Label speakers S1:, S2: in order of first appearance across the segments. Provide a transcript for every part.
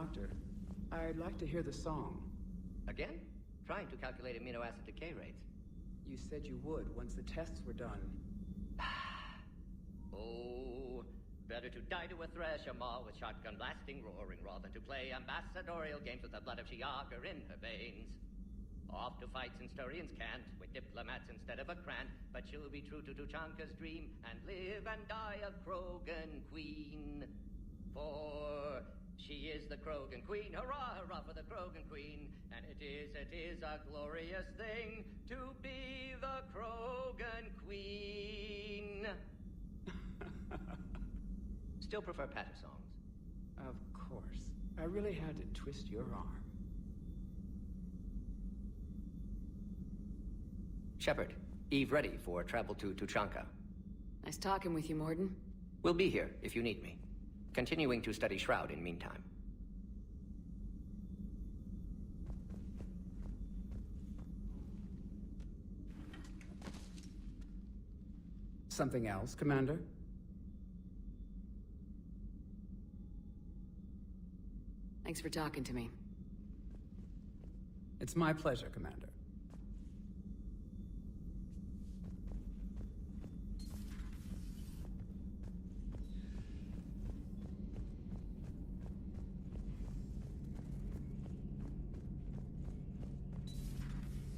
S1: Doctor, I'd like to hear the song.
S2: Again? Trying to calculate amino acid decay rates.
S1: You said you would once the tests were done.
S2: Oh, better to die to a thresher maw with shotgun blasting roaring raw than to play ambassadorial games with the blood of Shiagar in her veins. Off to fight since Turians can't, with diplomats instead of a Krant, but she'll be true to Tuchanka's dream and live and die a Krogan queen. For she is the Krogan queen, hurrah, hurrah for the Krogan queen, and it is a glorious thing to be the Krogan queen. Still prefer patter songs.
S1: Of course. I really had to twist your arm.
S2: Shepard, Eve ready for travel to Tuchanka.
S3: Nice talking with you, Morden.
S2: We'll be here if you need me. Continuing to study Shroud in meantime.
S1: Something else, Commander?
S3: Thanks for talking to me.
S1: It's my pleasure, Commander.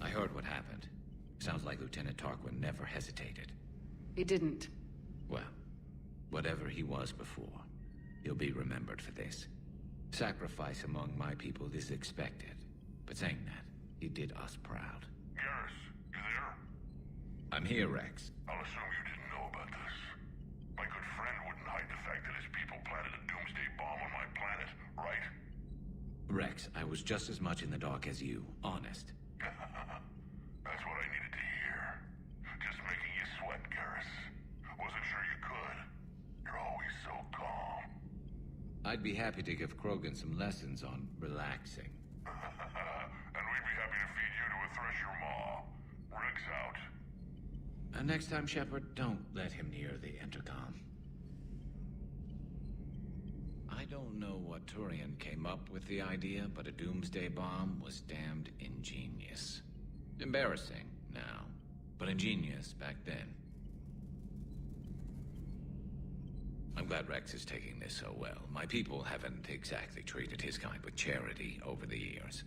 S4: I heard what happened. Sounds like Lieutenant Tarquin never hesitated.
S3: He didn't.
S4: Well, whatever he was before, he'll be remembered for this. Sacrifice among my people is expected. But saying that, he did us proud.
S5: Garrus, you there?
S4: I'm here, Rex.
S5: I'll assume you didn't know about this. My good friend wouldn't hide the fact that his people planted a doomsday bomb on my planet, right?
S4: Rex, I was just as much in the dark as you. Honest.
S5: That's what I needed to hear. Just making you sweat, Garrus. Wasn't sure you could. You're always so calm.
S4: I'd be happy to give Krogan some lessons on relaxing.
S5: And we'd be happy to feed you to a thresher maw. Rex out.
S4: And next time, Shepard, don't let him near the intercom. I don't know what Turian came up with the idea, but a doomsday bomb was damned ingenious. Embarrassing now, but ingenious back then. I'm glad Rex is taking this so well. My people haven't exactly treated his kind with charity over the years.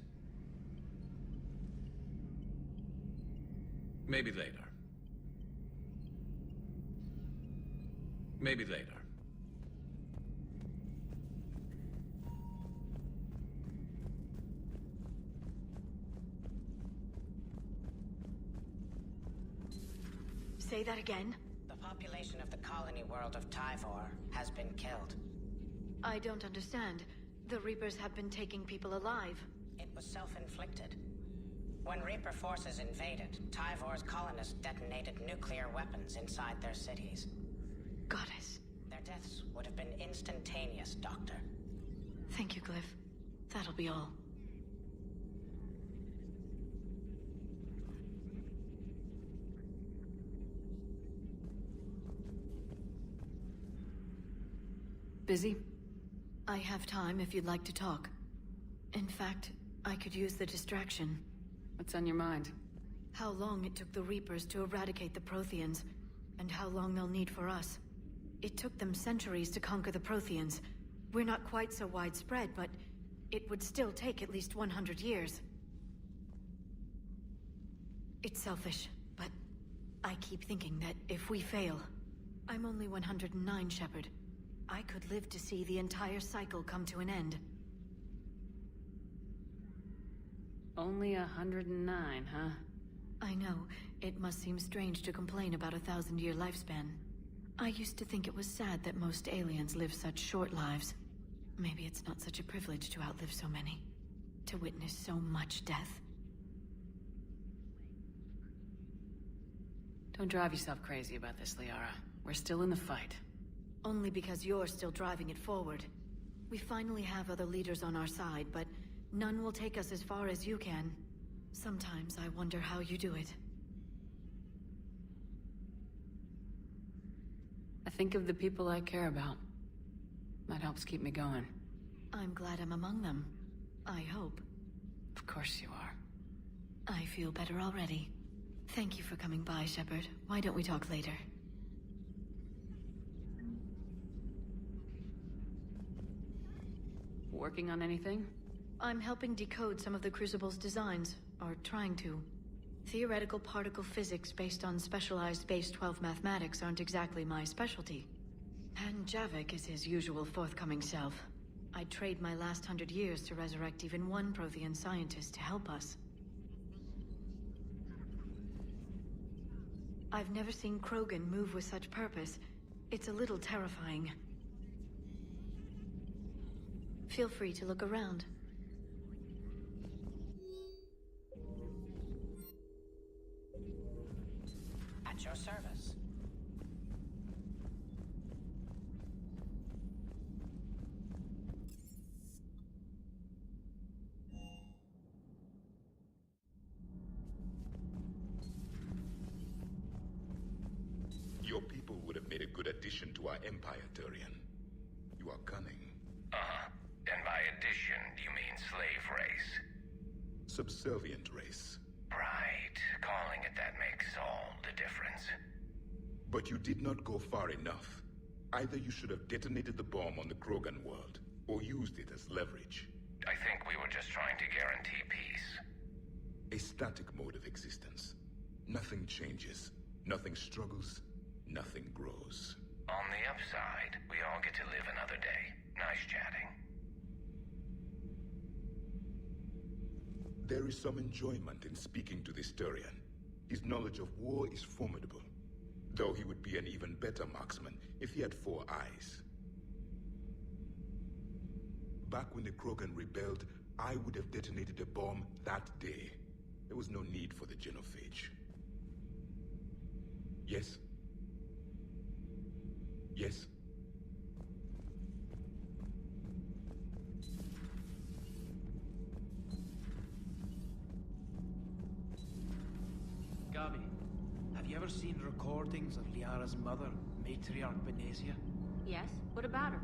S4: Maybe later. Maybe later.
S6: Say that again?
S7: The population of the colony world of Tyvor has been killed.
S6: I don't understand. The Reapers have been taking people alive.
S7: It was self-inflicted. When Reaper forces invaded, Tyvor's colonists detonated nuclear weapons inside their cities.
S6: Goddess.
S7: Their deaths would have been instantaneous, Doctor.
S6: Thank you, Glyph. That'll be all.
S3: Busy?
S6: I have time if you'd like to talk. In fact, I could use the distraction.
S3: What's on your mind?
S6: How long it took the Reapers to eradicate the Protheans, and how long they'll need for us. It took them centuries to conquer the Protheans. We're not quite so widespread, but it would still take at least 100 years. It's selfish, but I keep thinking that if we fail... I'm only 109, Shepard. I could live to see the entire cycle come to an end.
S3: Only 109, huh?
S6: I know. It must seem strange to complain about a 1,000-year lifespan. I used to think it was sad that most aliens live such short lives. Maybe it's not such a privilege to outlive so many. To witness so much death.
S3: Don't drive yourself crazy about this, Liara. We're still in the fight.
S6: Only because you're still driving it forward. We finally have other leaders on our side, but none will take us as far as you can. Sometimes I wonder how you do it.
S3: I think of the people I care about. That helps keep me going.
S6: I'm glad I'm among them. I hope.
S3: Of course you are.
S6: I feel better already. Thank you for coming by, Shepard. Why don't we talk later?
S3: Working on anything?
S6: I'm helping decode some of the Crucible's designs, or trying to. Theoretical particle physics based on specialized base 12 mathematics aren't exactly my specialty. And Javik is his usual forthcoming self. I'd trade my last 100 years to resurrect even one Prothean scientist to help us. I've never seen Krogan move with such purpose. It's a little terrifying. Feel free to look around.
S7: At your service.
S8: Your people would have made a good addition to our empire, Turian. You are cunning.
S5: Uh-huh. And by addition, do you mean slave race?
S8: Subservient race.
S5: Right. Calling it that makes all the difference.
S8: But you did not go far enough. Either you should have detonated the bomb on the Krogan world, or used it as leverage.
S5: I think we were just trying to guarantee peace.
S8: A static mode of existence. Nothing changes, nothing struggles, nothing grows.
S5: On the upside, we all get to live another day. Nice chatting.
S8: There is some enjoyment in speaking to this Turian. His knowledge of war is formidable, though he would be an even better marksman if he had 4 eyes. Back when the Krogan rebelled, I would have detonated a bomb that day. There was no need for the genophage. Yes? Yes?
S9: Gabi, have you ever seen recordings of Liara's mother, Matriarch Benesia?
S10: Yes? What about her?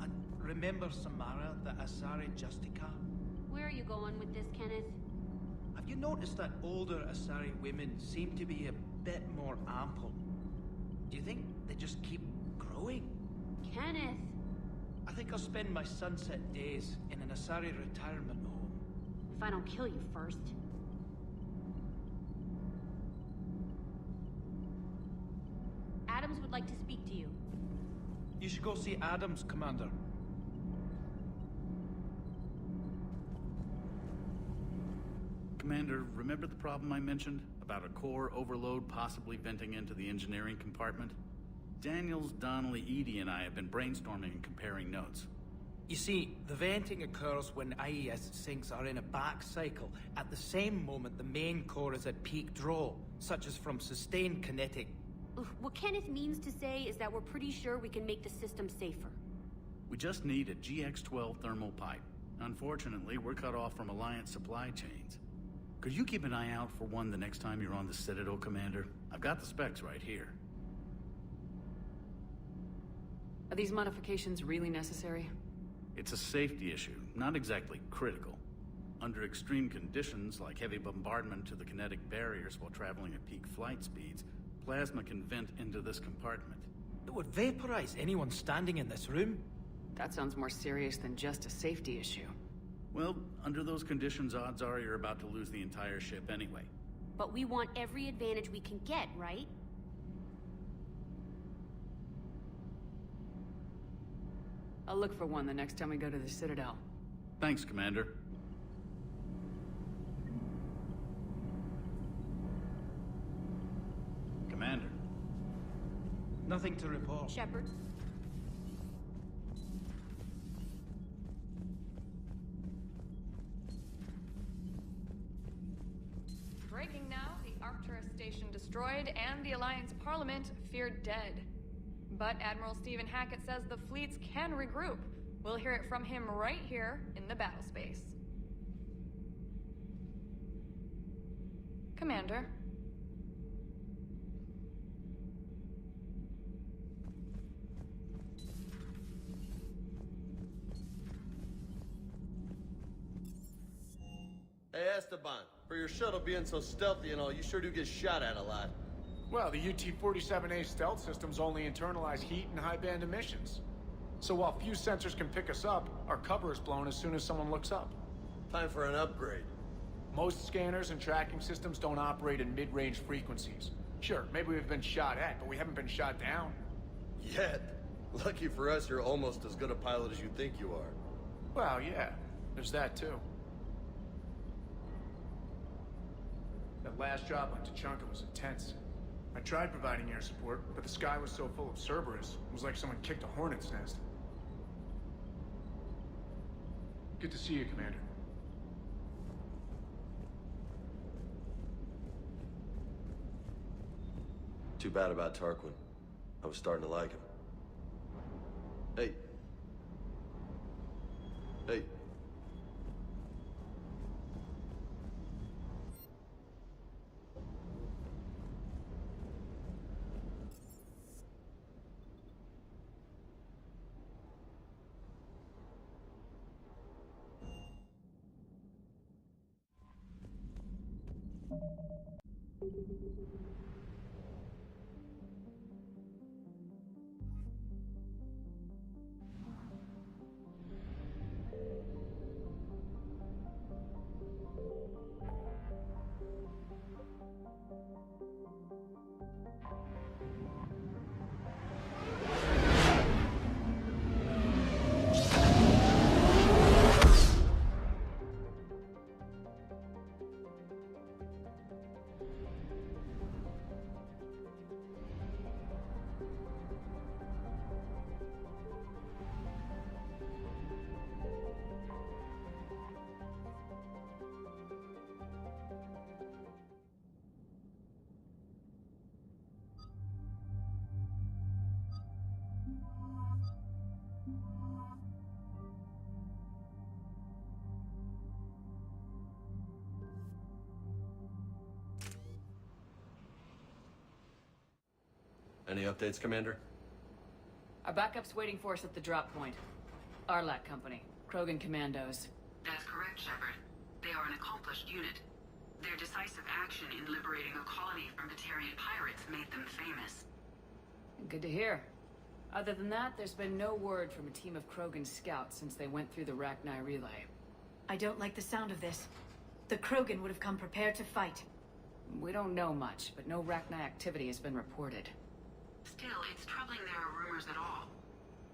S9: And remember Samara, the Asari Justica?
S10: Where are you going with this, Kenneth?
S9: Have you noticed that older Asari women seem to be a bit more ample? Do you think they just keep growing?
S10: Kenneth!
S9: I think I'll spend my sunset days in an Asari retirement home.
S10: If I don't kill you first. Adams would like to speak to you.
S9: You should go see Adams, Commander.
S11: Commander, remember the problem I mentioned? About a core overload possibly venting into the engineering compartment? Daniels, Donnelly, Edie, and I have been brainstorming and comparing notes.
S9: You see, the venting occurs when IES sinks are in a back cycle, at the same moment the main core is at peak draw, such as from sustained kinetic.
S10: What Kenneth means to say is that we're pretty sure we can make the system safer.
S11: We just need a GX-12 thermal pipe. Unfortunately, we're cut off from Alliance supply chains. Could you keep an eye out for one the next time you're on the Citadel, Commander? I've got the specs right here.
S3: Are these modifications really necessary?
S11: It's a safety issue, not exactly critical. Under extreme conditions, like heavy bombardment to the kinetic barriers while traveling at peak flight speeds, plasma can vent into this compartment.
S9: It would vaporize anyone standing in this room.
S3: That sounds more serious than just a safety issue.
S11: Well, under those conditions, odds are you're about to lose the entire ship anyway.
S10: But we want every advantage we can get, right?
S3: I'll look for one the next time we go to the Citadel.
S11: Thanks, Commander. Commander.
S9: Nothing to report.
S10: Shepard?
S12: Breaking now, the Arcturus station destroyed and the Alliance Parliament feared dead. But Admiral Stephen Hackett says the fleets can regroup. We'll hear it from him right here in the battle space. Commander.
S13: Hey, Esteban, for your shuttle being so stealthy and all, you sure do get shot at a lot.
S14: Well, the UT-47A stealth systems only internalize heat and high-band emissions. So while few sensors can pick us up, our cover is blown as soon as someone looks up.
S13: Time for an upgrade.
S14: Most scanners and tracking systems don't operate in mid-range frequencies. Sure, maybe we've been shot at, but we haven't been shot down.
S13: Yet. Lucky for us, you're almost as good a pilot as you think you are.
S14: Well, yeah. There's that, too. That last job on Tachanka was intense. I tried providing air support, but the sky was so full of Cerberus, it was like someone kicked a hornet's nest. Good to see you, Commander.
S13: Too bad about Tarquin. I was starting to like him. Hey. Hey. Any updates, Commander?
S3: Our backup's waiting for us at the drop point. Arlac Company, Krogan Commandos.
S15: That's correct, Shepard. They are an accomplished unit. Their decisive action in liberating a colony from Batarian pirates made them famous.
S3: Good to hear. Other than that, there's been no word from a team of Krogan scouts since they went through the Rachni relay.
S6: I don't like the sound of this. The Krogan would have come prepared to fight.
S3: We don't know much, but no Rachni activity has been reported.
S15: Still, it's troubling there are rumors at all.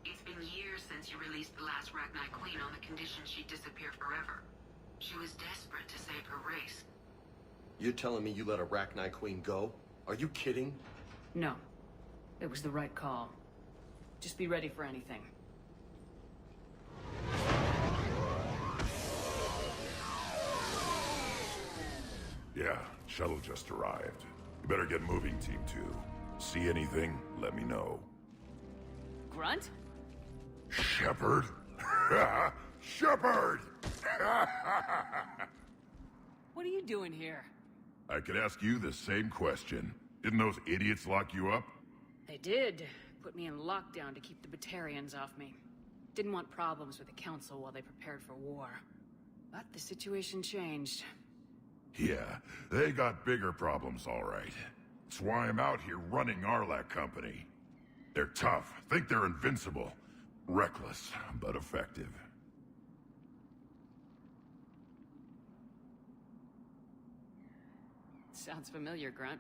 S15: It's been years since you released the last Rachni Queen on the condition she'd disappear forever. She was desperate to save her race.
S13: You're telling me you let a Rachni Queen go? Are you kidding?
S3: No. It was the right call. Just be ready for anything.
S5: Yeah, shuttle just arrived. You better get moving, Team 2. See anything, let me know.
S3: Grunt?
S5: Shepard? Shepard!
S3: What are you doing here?
S5: I could ask you the same question. Didn't those idiots lock you up?
S3: They did. Put me in lockdown to keep the Batarians off me. Didn't want problems with the Council while they prepared for war. But the situation changed.
S5: Yeah, they got bigger problems, all right. That's why I'm out here running Arlac Company. They're tough, think they're invincible. Reckless, but effective.
S3: Sounds familiar, Grunt.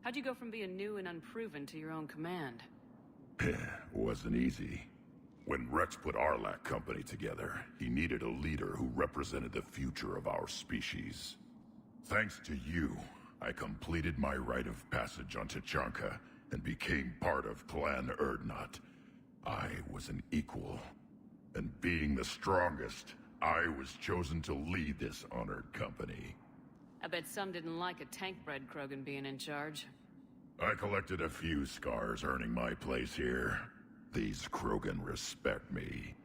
S3: How'd you go from being new and unproven to your own command?
S5: Wasn't easy. When Rex put Arlac Company together, he needed a leader who represented the future of our species. Thanks to you, I completed my rite of passage on Tachanka and became part of Clan Erdnot. I was an equal, and being the strongest, I was chosen to lead this honored company.
S3: I bet some didn't like a tank-bred Krogan being in charge.
S5: I collected a few scars earning my place here. These Krogan respect me.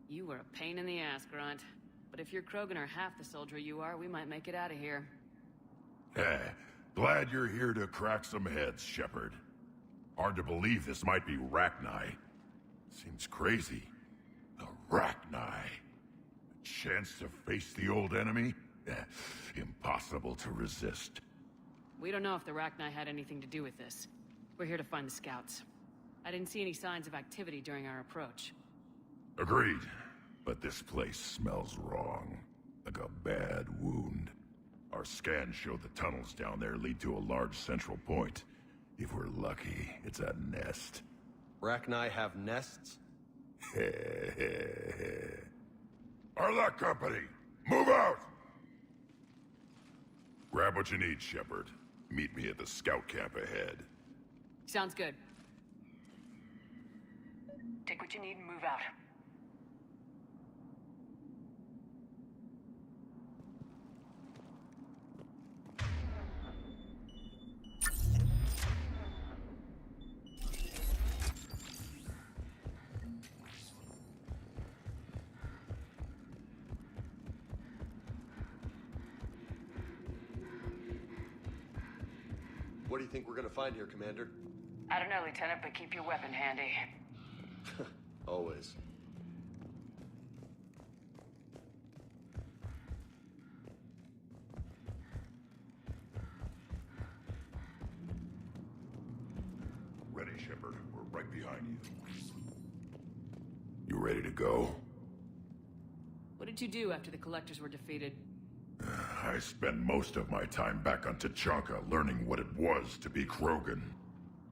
S3: You were a pain in the ass, Grunt. But if your Krogan are half the soldier you are, we might make it out of here.
S5: Glad you're here to crack some heads, Shepard. Hard to believe this might be Rachni. Seems crazy. The Rachni. A chance to face the old enemy? Impossible to resist.
S3: We don't know if the Rachni had anything to do with this. We're here to find the scouts. I didn't see any signs of activity during our approach.
S5: Agreed. But this place smells wrong. Like a bad wound. Our scans show the tunnels down there lead to a large central point. If we're lucky, it's a nest.
S13: Rachni have nests?
S5: Arlac Company, move out! Grab what you need, Shepard. Meet me at the scout camp ahead.
S3: Sounds good. Take what you need and move out.
S13: What do you think we're gonna find here, Commander?
S3: I don't know, Lieutenant, but keep your weapon handy.
S13: Always.
S5: Ready, Shepard. We're right behind you. You ready to go?
S3: What did you do after the Collectors were defeated?
S5: I spent most of my time back on Tachanka learning what it was to be Krogan.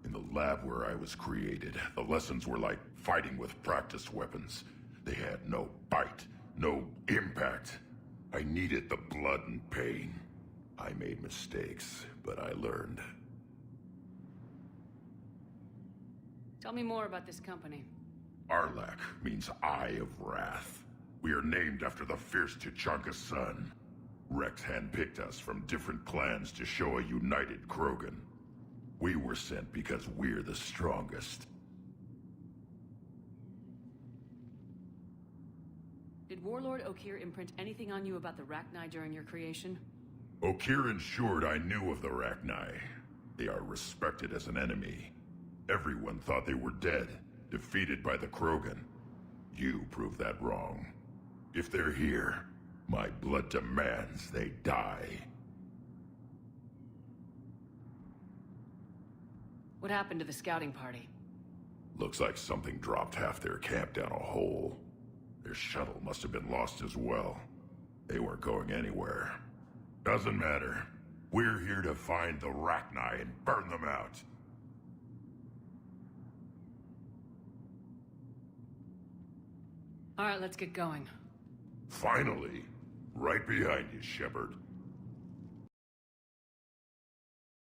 S5: In the lab where I was created, the lessons were like fighting with practice weapons. They had no bite, no impact. I needed the blood and pain. I made mistakes, but I learned.
S3: Tell me more about this company.
S5: Arlac means Eye of Wrath. We are named after the fierce Tachanka's son. Rex handpicked us from different clans to show a united Krogan. We were sent because we're the strongest.
S3: Did Warlord Okeer imprint anything on you about the Rachni during your creation?
S5: Okeer ensured I knew of the Rachni. They are respected as an enemy. Everyone thought they were dead, defeated by the Krogan. You proved that wrong. If they're here, my blood demands they die.
S3: What happened to the scouting party?
S5: Looks like something dropped half their camp down a hole. Their shuttle must have been lost as well. They weren't going anywhere. Doesn't matter. We're here to find the Rachni and burn them out.
S3: All right, let's get going.
S5: Finally. Right behind you, Shepard.